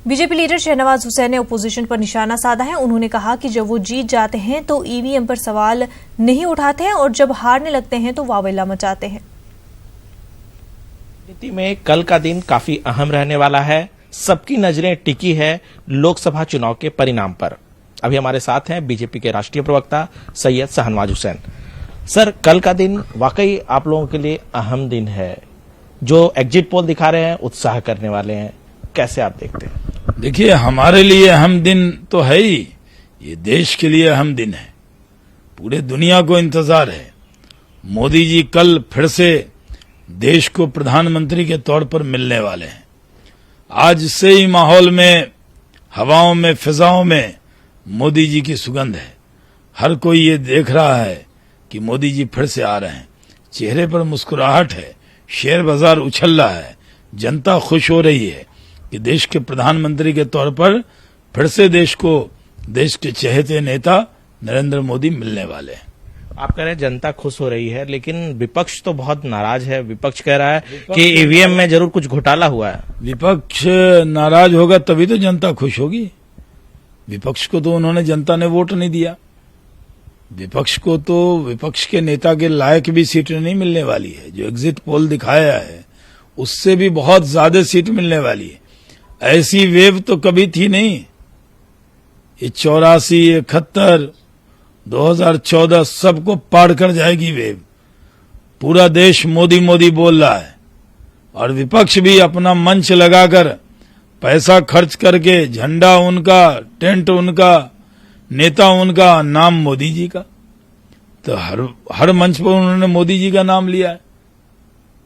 BJP leader Shahnawaz Hussain ने opposition पर निशाना साधा है। उन्होंने कहा कि जब वो जीत जाते हैं तो ईवीएम पर सवाल नहीं उठाते हैं और जब हारने लगते हैं तो वावेला मचाते हैं। नीति में कल का दिन काफी अहम रहने वाला है। सबकी नजरें टिकी है लोकसभा चुनाव के परिणाम पर। अभी हमारे साथ हैं बीजेपी के राष्ट्रीय प्रवक्ता सैयद शहनवाज हुसैन। सर, कल का दिन वाकई आप लोगों के लिए अहम दिन है। जो एग्जिट पोल दिखा रहे हैं उत्साह करने वाले हैं, कैसे आप देखते हैं? देखिए, हमारे लिए अहम दिन तो है ही, ये देश के लिए अहम दिन है। पूरे दुनिया को इंतजार है। मोदी जी कल फिर से देश को प्रधानमंत्री के तौर पर मिलने वाले हैं। आज से ही माहौल में, हवाओं में, फिजाओं में मोदी जी की सुगंध है। हर कोई ये देख रहा है कि मोदी जी फिर से आ रहे हैं। चेहरे पर मुस्कुराहट है, शेयर बाजार उछल रहा है, जनता खुश हो रही है कि देश के प्रधानमंत्री के तौर पर फिर से देश को, देश के चहेते नेता नरेंद्र मोदी मिलने वाले हैं। आप कह रहे हैं जनता खुश हो रही है, लेकिन विपक्ष तो बहुत नाराज है। विपक्ष कह रहा है कि ईवीएम में जरूर कुछ घोटाला हुआ है। विपक्ष नाराज होगा तभी तो जनता खुश होगी। विपक्ष को तो उन्होंने, जनता ने वोट नहीं दिया। विपक्ष को तो, विपक्ष के नेता के लायक भी सीटें नहीं मिलने वाली है। जो एग्जिट पोल दिखाया है उससे भी बहुत ज्यादा सीट मिलने वाली है। ऐसी वेव तो कभी थी नहीं। ये 84, 71, 2014 सबको पार कर जाएगी वेव। पूरा देश मोदी मोदी बोल रहा है और विपक्ष भी अपना मंच लगाकर, पैसा खर्च करके, झंडा उनका, टेंट उनका, नेता उनका, नाम मोदी जी का। तो हर मंच पर उन्होंने मोदी जी का नाम लिया है।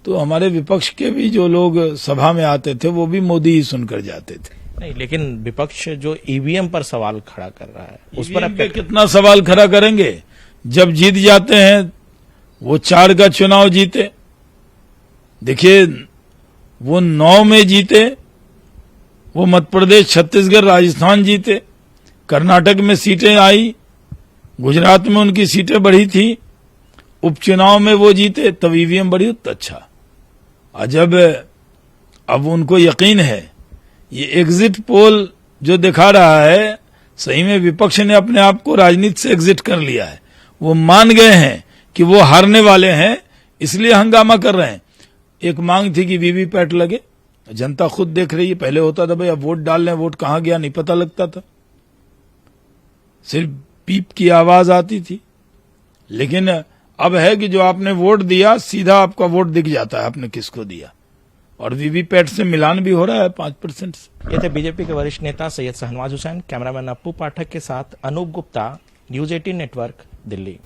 तो हमारे विपक्ष के भी जो लोग सभा में आते थे वो भी मोदी ही सुनकर जाते थे। नहीं, लेकिन विपक्ष जो ईवीएम पर सवाल खड़ा कर रहा है उस पर आप कितना सवाल खड़ा करेंगे? जब जीत जाते हैं, वो 4 का चुनाव जीते, देखिए वो 9 में जीते, वो मध्य प्रदेश, छत्तीसगढ़, राजस्थान जीते, कर्नाटक में सीटें आई, गुजरात में उनकी सीटें बढ़ी थी, उपचुनाव में वो जीते, तब ईवीएम बढ़ी तो अच्छा। जब अब उनको यकीन है, ये एग्जिट पोल जो दिखा रहा है, सही में विपक्ष ने अपने आप को राजनीति से एग्जिट कर लिया है। वो मान गए हैं कि वो हारने वाले हैं, इसलिए हंगामा कर रहे हैं। एक मांग थी कि वीवीपैट लगे, जनता खुद देख रही है। पहले होता था भाई, अब वोट डाल लें, वोट कहां गया नहीं पता लगता था, सिर्फ पीप की आवाज आती थी। लेकिन अब है कि जो आपने वोट दिया, सीधा आपका वोट दिख जाता है आपने किसको दिया, और वीवीपैट से मिलान भी हो रहा है 5% से। ये थे बीजेपी के वरिष्ठ नेता सैयद शहनवाज हुसैन। कैमरामैन अप्पू पाठक के साथ अनूप गुप्ता, न्यूज 18 नेटवर्क, दिल्ली।